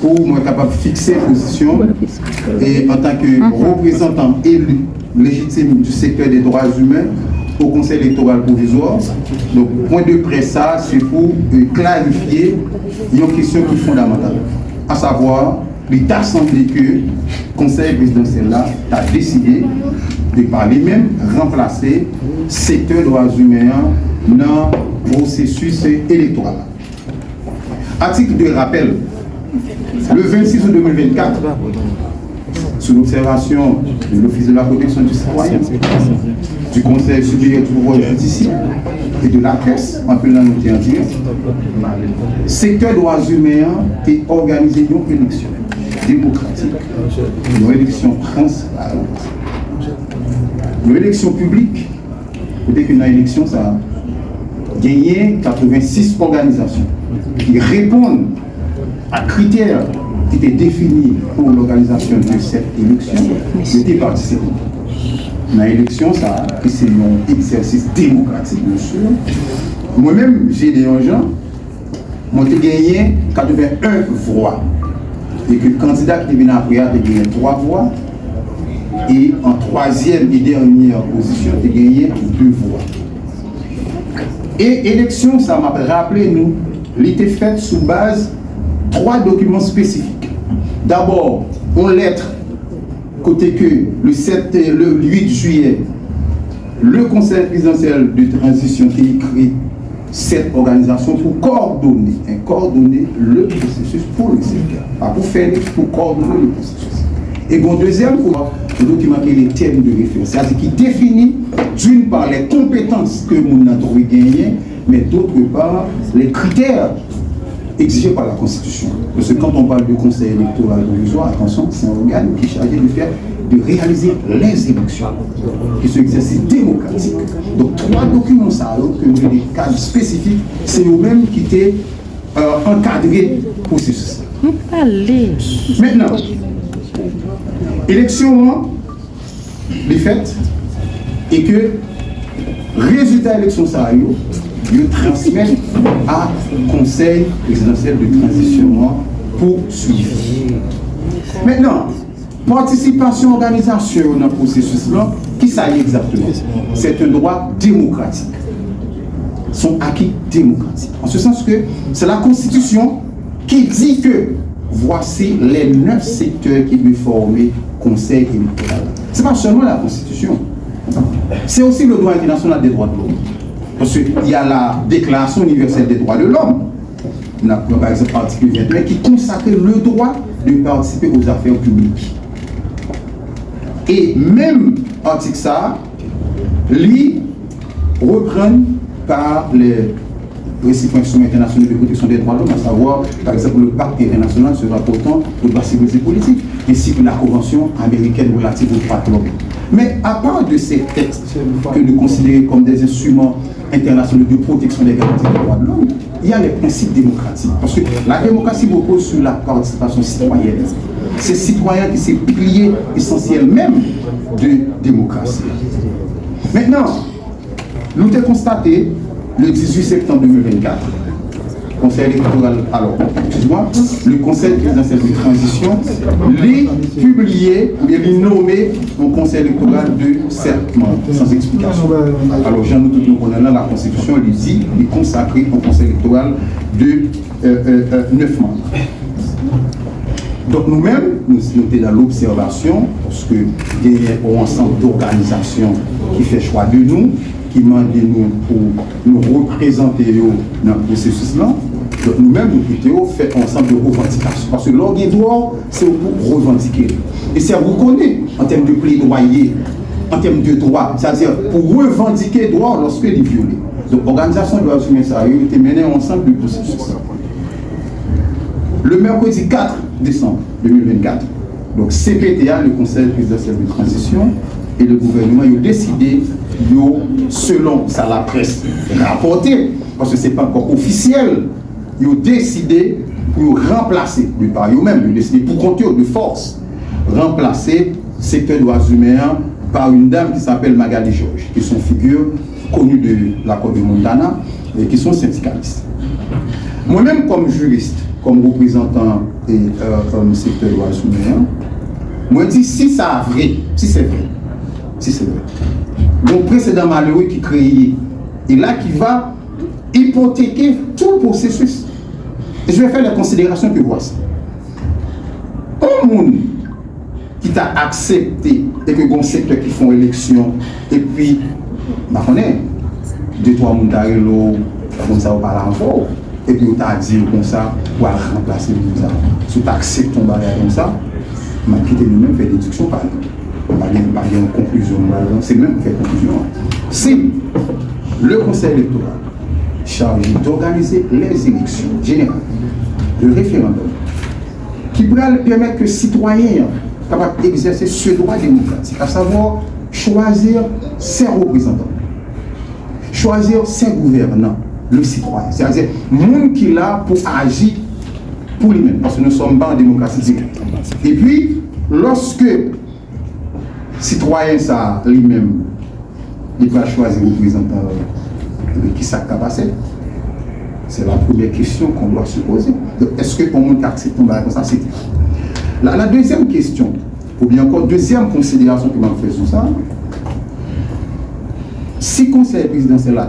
pour moi capable de fixer position et en tant que représentant élu légitime du secteur des droits humains au Conseil électoral provisoire. Donc, point de presse, ça, c'est pour clarifier une question qui est fondamentale, à savoir, l'État semble que le Conseil présidentiel là a décidé de par lui-même remplacer le secteur droits humains dans le processus électoral. Article de rappel, le 26 août 2024, sous l'observation de l'Office de la protection du citoyen, du Conseil supérieur du pouvoir judiciaire et de la presse, en plein noté en direct, le secteur droits humains est organisé une élection démocratique, une élection transparente, une élection publique. Dès qu'une élection, ça a gagné 86 organisations qui répondent à critères qui étaient définis pour l'organisation de cette élection, étaient participants. Dans l'élection, ça, c'est un exercice démocratique, bien sûr. Moi-même, j'ai des gens, moi, j'ai gagné 81 voix. Et que le candidat qui vient après a gagné 3 voix. Et en troisième et dernière position, il a gagné 2 voix. Et l'élection, ça m'a rappelé, nous, elle était faite sous base 3 documents spécifiques. D'abord, une lettre, côté que le 8 juillet, le Conseil présidentiel de transition a écrit cette organisation pour coordonner le processus pour le secteur. Pas pour faire, pour coordonner le processus. Et bon, deuxième, le document qui est les thèmes de référence, c'est-à-dire qui définit d'une part les compétences que nous avons gagnées, mais d'autre part les critères exigés par la Constitution. Parce que quand on parle du Conseil électoral provisoire, attention, c'est un organe qui est chargé de réaliser les élections, qui sont exercices démocratiques. Donc 3 documents, ça, que nous avons des cadres spécifiques, c'est eux-mêmes qui étaient encadrés pour processus. Maintenant, élection, les fêtes, et que résultat élection, ça, ils transmettent à Conseil présidentiel de transition pour suivre. Maintenant, participation, organisation dans le processus-là, qui ça y est exactement? C'est un droit démocratique. Son acquis démocratique. En ce sens que c'est la Constitution qui dit que voici les 9 secteurs qui doivent former Conseil électoral. Ce n'est pas seulement la Constitution, c'est aussi le droit international des droits de l'homme. Parce qu'il y a la Déclaration universelle des droits de l'homme, par exemple l'article 29, qui consacre le droit de participer aux affaires publiques. Et même article ça, lui, reprend par les principes internationaux de protection des droits de l'homme, à savoir, par exemple, le pacte international se rapportant aux droits civils et politiques, ainsi que la Convention américaine relative aux droits de l'homme. Mais à part de ces textes que nous considérons comme des instruments internationaux de protection des garanties des droits de l'homme, il y a les principes démocratiques. Parce que la démocratie repose sur la participation citoyenne. C'est citoyen qui s'est pilier essentiel même de démocratie. Maintenant, nous avons constaté le 18 septembre 2024, Conseil électoral, alors, excuse-moi, le Conseil présidentiel de transition, les publié, les nommé au Conseil électoral de 7 membres, sans explication. Alors, Jean, nous tous nous connaissons la Constitution, elle dit, il est consacré au Conseil électoral de 9 membres. Donc nous-mêmes, nous sommes dans l'observation, parce que il y a un ensemble d'organisations qui fait choix de nous, qui demandent nous pour nous représenter dans le processus-là. Donc nous-mêmes, nous faisons un ensemble de revendications. Parce que l'organisateur, c'est pour revendiquer. Et c'est à vous connaître en termes de plaidoyer, en termes de droit, c'est-à-dire pour revendiquer droit lorsqu'il est violé. Donc l'organisation doit assumer ça, il a été mené ensemble du processus. Le mercredi 4 décembre 2024, donc CPTA, le Conseil présidentiel de transition, et le gouvernement ont décidé, selon ça la presse rapportée, parce que ce n'est pas encore officiel, ils ont décidé pour remplacer, par eux-mêmes, ils ont décidé pour compter de force, remplacer le secteur des droits humains par une dame qui s'appelle Magali Georges, qui sont figures connues de l'accord de Montana et qui sont syndicalistes. Moi-même, comme juriste, comme représentant et comme secteur droit humain, moi je dis si ça vrai, si c'est vrai. Mon précédent malheureux qui créé, et là qui va hypothéquer tout le processus. Et je vais faire la considération que voici. Un monde qui t'a accepté et que bon secteur qui font élection, et puis, bah, on est, 2-3 mondarello, comme ça, on parle encore, et puis on t'a dit comme ça, pour remplacer le ça. Si tu acceptes ton barrière comme ça, on va quitter nous-mêmes, faire déduction par exemple. On va bien une conclusion, c'est même faire conclusion. Si le conseil électoral chargé d'organiser les élections générales, le référendum, qui pourra permettre que les citoyens capables d'exercer ce droit démocratique, à savoir choisir ses représentants, choisir ses gouvernants, le citoyen, c'est-à-dire le monde qui est là pour agir pour lui-même, parce que nous ne sommes pas en démocratie directe. Et puis, lorsque le citoyen ça lui-même, il va choisir le représentant qui ça capacité, c'est la première question qu'on doit se poser. Est-ce que pour monde accepte ton bagage comme ça, c'est la deuxième question, ou bien encore deuxième considération que m'a fait sur ça, si le conseil présidentiel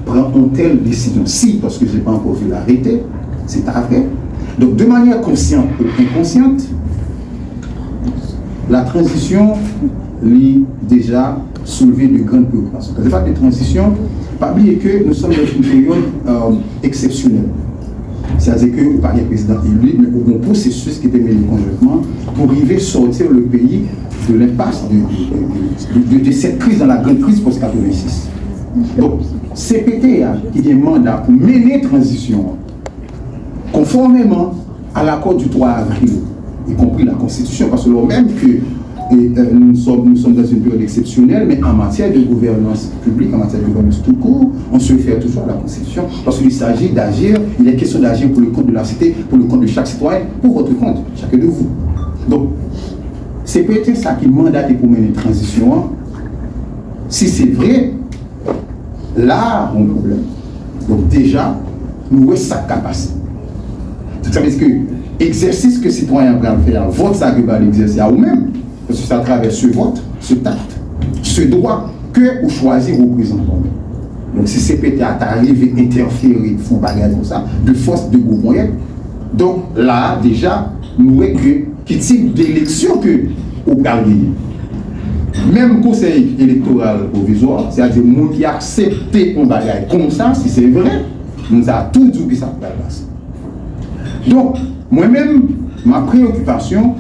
prend une telle décision, si, parce que je n'ai pas encore vu l'arrêter, c'est vrai. Donc de manière consciente ou inconsciente, la transition lit déjà soulevé de grandes préoccupations. Quand je parle de transition, pas oublier que nous sommes dans une période exceptionnelle. C'est-à-dire que par le président élu, mais au bon processus qui était mené conjointement pour arriver à sortir le pays de l'impasse de cette crise, dans la grande crise post-86. Donc, CPT qui a un mandat pour mener transition conformément à l'accord du 3 avril, y compris la Constitution, parce que lors même que nous sommes dans une période exceptionnelle, mais en matière de gouvernance publique, en matière de gouvernance tout court, on se réfère toujours à la Constitution, parce qu'il s'agit d'agir, il est question d'agir pour le compte de la cité, pour le compte de chaque citoyen, pour votre compte, chacun de vous. Donc, c'est peut-être ça qui mandate pour mener une transition. Si c'est vrai, là, on a un problème. Donc déjà, nous avons sa capacité. Ça veut dire que l'exercice que les citoyens vont faire, vote ça va l'exercer à vous-même, parce que c'est à travers ce vote, ce tact, ce droit que vous choisissez représentant. Donc si CPT arrive à interférer, font bagage comme ça, de force de gros moyens, donc là, déjà, nous avons quel type d'élection que vous gagnez. Même conseil électoral provisoire, c'est-à-dire nous qui acceptons un bagage comme ça, si c'est vrai, nous avons tout dit que ça va passer. Donc, moi-même, ma préoccupation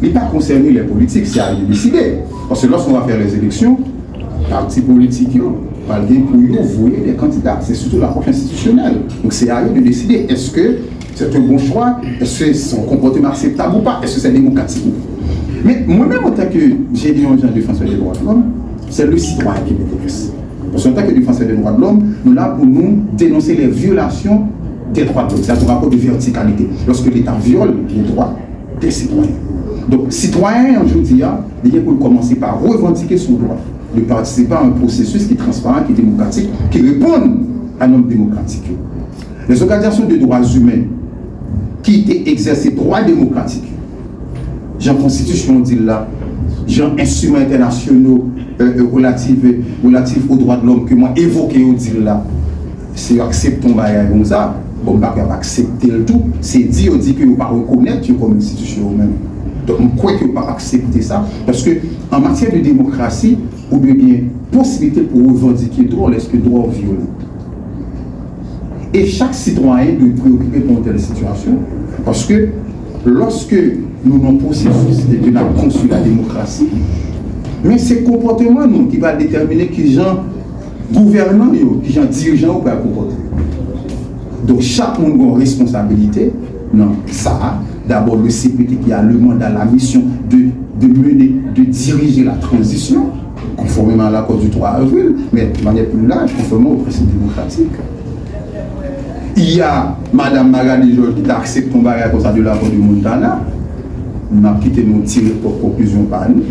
n'est pas concernée les politiques, c'est à décider. Parce que lorsqu'on va faire les élections, les partis politiques, pour vous voyez les candidats, c'est surtout l'approche institutionnelle. Donc c'est à eux de décider, est-ce que c'est un bon choix, est-ce que son comportement acceptable ou pas, est-ce que c'est démocratique ou pas. Mais moi-même, en tant que j'ai dit en défenseur des droits de l'homme, c'est le citoyen qui m'intéresse. Parce qu'en tant que défenseur des droits de l'homme, nous là pour nous dénoncer les violations des droits de l'homme, c'est un rapport de verticalité. Lorsque l'État viole les droits des citoyens. Donc, citoyen, je dis, il faut commencer par revendiquer son droit de participer à un processus qui est transparent, qui est démocratique, qui répond à un homme démocratique. Les organisations de droits humains qui exercent droits démocratiques, Jean Constitution dit là, Jean instruments internationaux relatifs aux droits de l'homme que moi évoqué au dit là, c'est accepter ton bagage comme ça, bon, pas accepter le tout, c'est dire on dit que vous ne pas reconnaître comme institution même. Donc, je crois que vous ne pas accepter ça, parce que en matière de démocratie, vous avez une possibilité pour revendiquer le droit, est-ce que le droit est violent. Et chaque citoyen doit être préoccupé pour une telle situation, parce que lorsque nous avons processus de la construire la démocratie, mais c'est le comportement nous, qui va déterminer qui gens gouvernants, qui gens dirigeants pour comporter. Donc chaque monde a une responsabilité. Non, ça, d'abord le CPT qui a le mandat, la mission de mener, de diriger la transition, conformément à l'accord du 3 avril, mais de manière plus large, conformément au principe démocratique. Il y a Mme Magali Georges qui a accepté ton bagage comme ça de l'accord du Montana. On a quitté nos tirs pour conclusion par nous.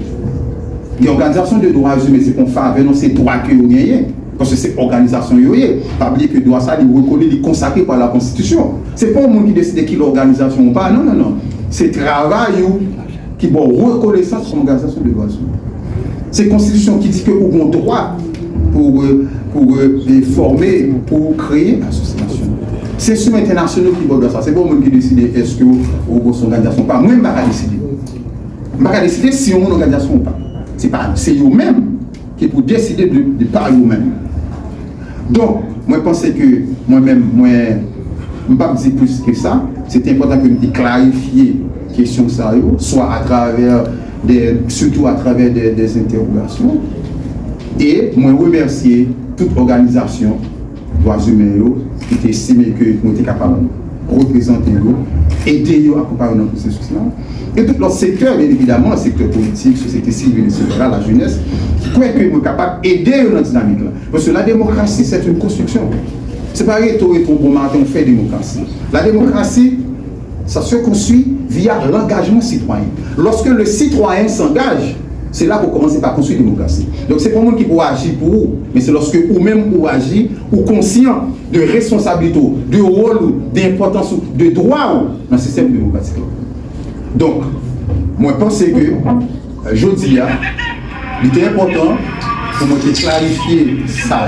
Les organisations de droits humains, c'est qu'on fait avec nous ces droits que vous gagnez. Parce que c'est organisation yoye. Pas oublier que droit ça, il reconnaît, il est consacré par la Constitution. C'est pas un monde qui décide qui l'organisation ou pas. Non, non, non. C'est travail qui bon reconnaissance comme organisation de droits humains. C'est la Constitution qui dit que vous avez droit pour former, pour créer l'association. C'est sur international qui va ça. C'est pas moi qui décide est-ce que vous avez une organisation ou pas. Moi, je ne vais pas décider. Je ne vais pas décider si vous avez une organisation ou pas. C'est eux-mêmes qui pour décider de par eux-mêmes. Donc, moi, je pense que moi-même, je ne vais pas dire plus que ça. C'est important que je clarifie la question ça, soit à travers surtout à travers des interrogations. Et moi, remercier toute organisation droits humains qui estime que nous sommes capables de représenter, aider à accompagner notre processus-là. Et tout l'autre secteur, bien évidemment, le secteur politique, société civile, etc., la jeunesse, qui croit que nous sommes capables d'aider dans cette dynamique-là. Parce que la démocratie, c'est une construction. C'est pas rhétorique, bon matin, on fait démocratie. La démocratie, ça se construit via l'engagement citoyen. Lorsque le citoyen s'engage, c'est là qu'on commence par construire la démocratie. Donc c'est pas moi qui peut agir pour vous, mais c'est lorsque vous-même vous agissez, ou conscient de responsabilité, de rôle, d'importance, de droit dans le système démocratique. Donc, moi je pense que, je dis, il est important pour moi de clarifier ça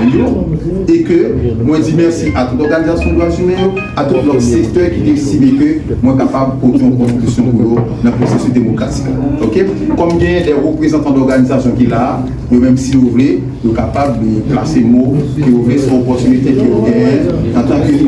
et que moi dis merci à toute organisation de droits humains, à tout leur secteur qui décide que moi capable de porter une contribution pour dans le processus démocratique. Ok? Comme il y a des représentants d'organisations qui là, même si vous voulez, vous êtes capable de placer le mot, que vous voulez sur l'opportunité que vous avez en tant que